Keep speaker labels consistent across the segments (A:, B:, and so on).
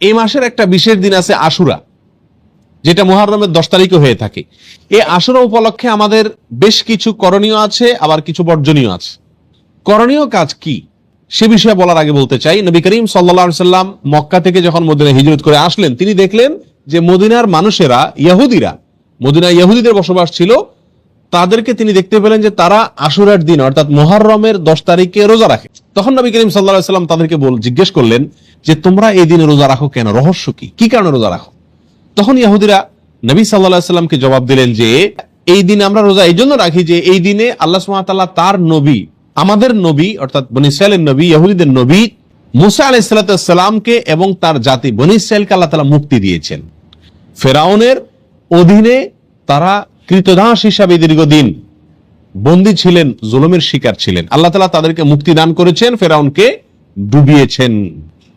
A: এই মাসের একটা বিশেষ দিন আছে আশুরা, যেটা মুহররমের 10 তারিখে হয়ে থাকে। এই আশুরা উপলক্ষে আমাদের বেশ কিছু করণীয় আছে, আবার কিছু বর্জনীয় আছে। করণীয় কাজ কি সে বিষয়ে বলার আগে বলতে চাই, নবী করিম সাল্লাল্লাহু আলাইহি সাল্লাম মক্কা থেকে যখন মদিনায় হিজরত করে আসলেন, তিনি দেখলেন যে মদিনার মানুষেরা, ইহুদিরা, মদিনায় ইহুদিদের বসবাস ছিল, তাদেরকে তিনি দেখতে পেলেন যে তারা আশুরার দিন অর্থাৎ মুহররমের 10 তারিখে রোজা রাখে। তখন নবী করিম সাল্লাল্লাহু আলাইহি সাল্লাম তাদেরকে জিজ্ঞেস করলেন যে তোমরা এই দিনে রোজা রাখো কেন, রহস্য কি, কি কারণে রোজা রাখো? তখন ইহুদিরা নবী সাল্লাল্লাহু আলাইহি সাল্লামকে জবাব দিলেন যে এই দিনে আমরা রোজা এই জন্য রাখি যে এই দিনে আল্লাহ সুবহানাহু ওয়া তাআলা তার নবী, আমাদের নবী অর্থাৎ বনী ইসরাইলের নবী, ইহুদিদের নবী মুসা আলাইহিস সালামকে এবং তার জাতি বনী ইসরাইলকে আল্লাহ তাআলা মুক্তি দিয়েছেন। ফেরাউনের অধীনে তারা কৃতদাস হিসাবে দীর্ঘদিন বন্দী ছিলেন, জুলুমের শিকার ছিলেন। আল্লাহ তাআলা তাদেরকে মুক্তি দান করেছেন, ফেরাউনকে ডুবিয়েছেন,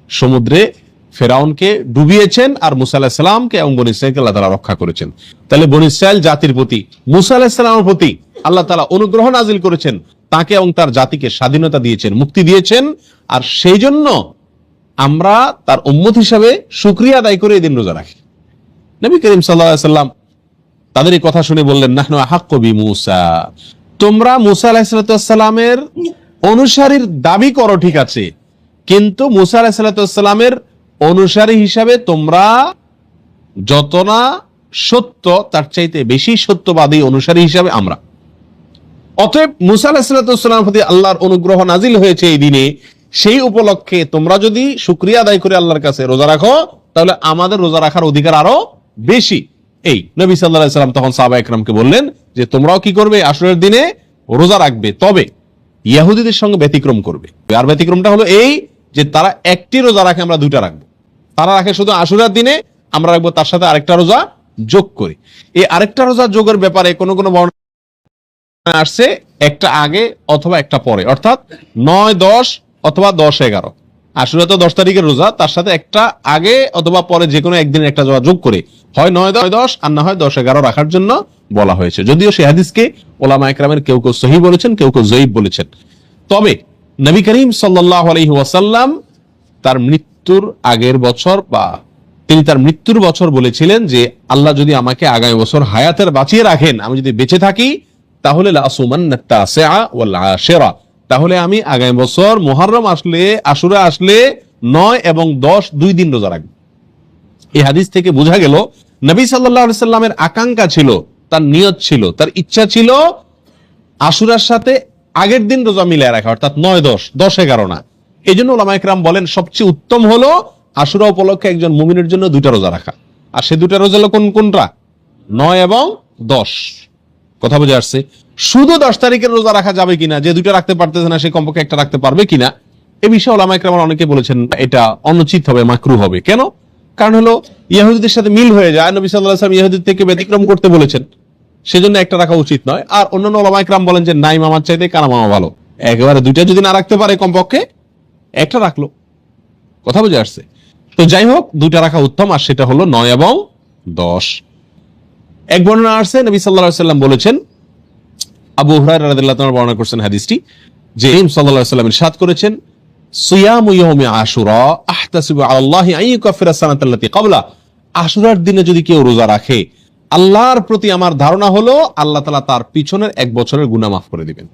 A: সমুদ্রে ফেরাউনকে ডুবিয়েছেন, আর মুসা আলাইহিস সালামকে এবং বনী ইসরাইলকে আল্লাহ তাআলা রক্ষা করেছেন। তাহলে বনী ইসরাইল জাতির প্রতি মুসা আলাইহিস সালামের প্রতি আল্লাহ তাআলা অনুগ্রহ নাজিল করেছেন, তাকে এবং তার জাতিকে স্বাধীনতা দিয়েছেন, মুক্তি দিয়েছেন। আর সেই জন্য আমরা তার উম্মত হিসাবে শুকরিয়া আদায় করে এই দিন রোজা রাখি। নবী করিম সাল্লাল্লাহু আলাইহি সাল্লাম তাদের এই কথা শুনে বললেন, নাহনু আহাক্কু বিমূসা, তোমরা মুসা আলাইহিস সালামের অনুসারীর দাবি করো ঠিক আছে, কিন্তু মুসা আলাইহিস সালামের অনুসারী হিসাবে তোমরা যত না সত্য, তার চাইতে বেশি সত্যবাদী অনুসারী হিসাবে আমরা। অতএব মুসা আলাইহিস সালামের প্রতি আল্লাহর অনুগ্রহ নাজিল হয়েছে এই দিনে, সেই উপলক্ষে তোমরা যদি শুকরিয়া আদায় করে আল্লাহর কাছে রোজা রাখো, তাহলে আমাদের রোজা রাখার অধিকার আরো বেশি। এই নবী সাল্লাল্লাহু আলাইহি সাল্লাম তখন সাহাবা একরামকে বললেন যে তোমরাও কি করবে, আশুরার দিনে রোজা রাখবে, তবে ইহুদিদের সঙ্গে ব্যতিক্রম করবে। আর ব্যতিক্রমটা হলো এই যে তারা একটি রোজা রাখে, আমরা দুইটা রাখবো। তারা রাখে শুধু আশুরার দিনে, আমরা রাখবো তার সাথে আরেকটা রোজা যোগ করে। এই আরেকটা রোজা যোগের ব্যাপারে কোন কোন বর্ণনা আসছে একটা আগে অথবা একটা পরে, অর্থাৎ 9, 10 অথবা 10, 11। আশুরা তো 10 তারিখের রোজা, তার সাথে একটা আগে অথবা পরে যে কোনো একদিনের একটা রোজা যোগ করে হয় 9, 10 আর না হয় 10, 11 রাখার জন্য বলা হয়েছে। যদিও সেই হাদিসকে উলামা ইকরামের কেউ কেউ সহিহ বলেছেন, কেউ কেউ যঈফ বলেছেন। তবে নবী করিম সাল্লাল্লাহু আলাইহি ওয়াসাল্লাম তার মৃত্যুর আগের বছর বা তিনি তার মৃত্যুর বছর বলেছিলেন যে আল্লাহ যদি আমাকে আগামী বছর হায়াতের বাঁচিয়ে রাখেন, আমি যদি বেঁচে থাকি, তাহলে লা আসুমান্না তাসিআ ওয়াল আশিরা, তাহলে আমি আগামী বছর মুহররম আসলে, আশুরা আসলে 9 এবং 10 দুই দিন রোজা রাখব। এই হাদিস থেকে বোঝা গেল নবী সাল্লাল্লাহু আলাইহি সাল্লামের আকাঙ্ক্ষা ছিল, তার নিয়ত ছিল, তার ইচ্ছা ছিল আশুরার সাথে আগের দিন রোজা মিলিয়ে রাখা, অর্থাৎ 9, 10, 11 না। এই জন্য উলামা ইকরাম বলেন সবচেয়ে উত্তম হলো আশুরা উপলক্ষে একজন মুমিনের জন্য দুইটা রোজা রাখা। আর সে দুইটা রোজা হলো কোনটা? 9 এবং 10। কথা বুঝে আসছে? শুধু 10 তারিখের রোজা রাখা যাবে কিনা, যে দুইটা রাখতে পারতেছে না সে কমপক্ষে একটা রাখতে পারবে কিনা, এই বিষয়ে উলামা ইকরাম অনেকে বলেছেন এটা অনুচিত হবে, মাকরুহ হবে। কেন? কারণ হলো ইহুদিদের সাথে মিল হয়ে যায়, নবী সাল্লাল্লাহু আলাইহি ওয়াসাল্লাম ইহুদিদের থেকে ব্যতিক্রম করতে বলেছেন, সেজন্য একটা রাখা উচিত নয়। আর অন্যান্য উলামা ইকরাম বলেন যে নাই মামার চাইতে কানা মামা ভালো, একেবারে দুইটা যদি না রাখতে পারে কমপক্ষে একটা রাখলো। কথা বুঝে আসছে? তো যাই হোক, দুইটা রাখা উত্তম, আর সেটা হলো 9 এবং 10। এক বর্ণনা আসছে নবী সাল্লাল্লাহু আলাইহি ওয়াসাল্লাম বলেছেন, আবু হুরায়রা রাদিয়াল্লাহু তাআলা বর্ণনা করেছেন হাদিসটি, যে নবী সাল্লাল্লাহু আলাইহি ওয়াসাল্লাম ইরশাদ করেছেন, সিয়ামু ইয়াউমি আশুরা আহতাসিবু আলাল্লাহি আন ইউকাফিরা সানাতাল্লাতী ক্বাবলা, আশুরার দিনে যদি কেউ রোজা রাখে, আল্লাহর প্রতি আমার ধারণা হলো আল্লাহ তাআলা তার পিছনের 1 বছরের গুনাহ মাফ করে দিবেন।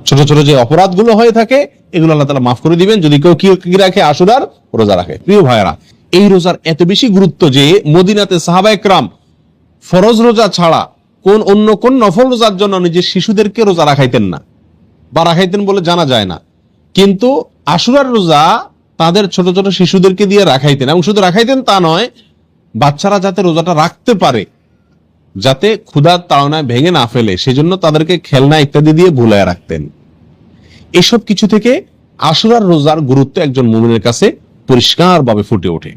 A: ছোট ছোট যে অপরাধগুলো হয়ে থাকে এগুলো আল্লাহ তাআলা মাফ করে দিবেন যদি কেউ কি রাখে, আশুরার রোজা রাখে। প্রিয় ভাইরা, এই রোজার এত বেশি গুরুত্ব যে মদিনাতে সাহাবা একরাম ফরজ রোজা ছাড়া অন্য কোন নফল রোজার জন্য নিজের শিশুদেরকে রোজা রাখাইতেন না, বা রাখাইতেন বলে জানা যায় না, কিন্তু আশুরার রোজা তাদের ছোট ছোট শিশুদেরকে দিয়ে রাখাইতেন। এবং শুধু রাখাইতেন তা নয়, বাচ্চারা যাতে রোজাটা রাখতে পারে, যাতে ক্ষুধার তাড়নায় ভেঙে না ফেলে, সেজন্য তাদেরকে খেলনা ইত্যাদি দিয়ে ভুলায় রাখতেন। এসব কিছু থেকে আশুরার রোজার গুরুত্ব একজন মুমিনের কাছে পরিষ্কারভাবে ফুটে ওঠে।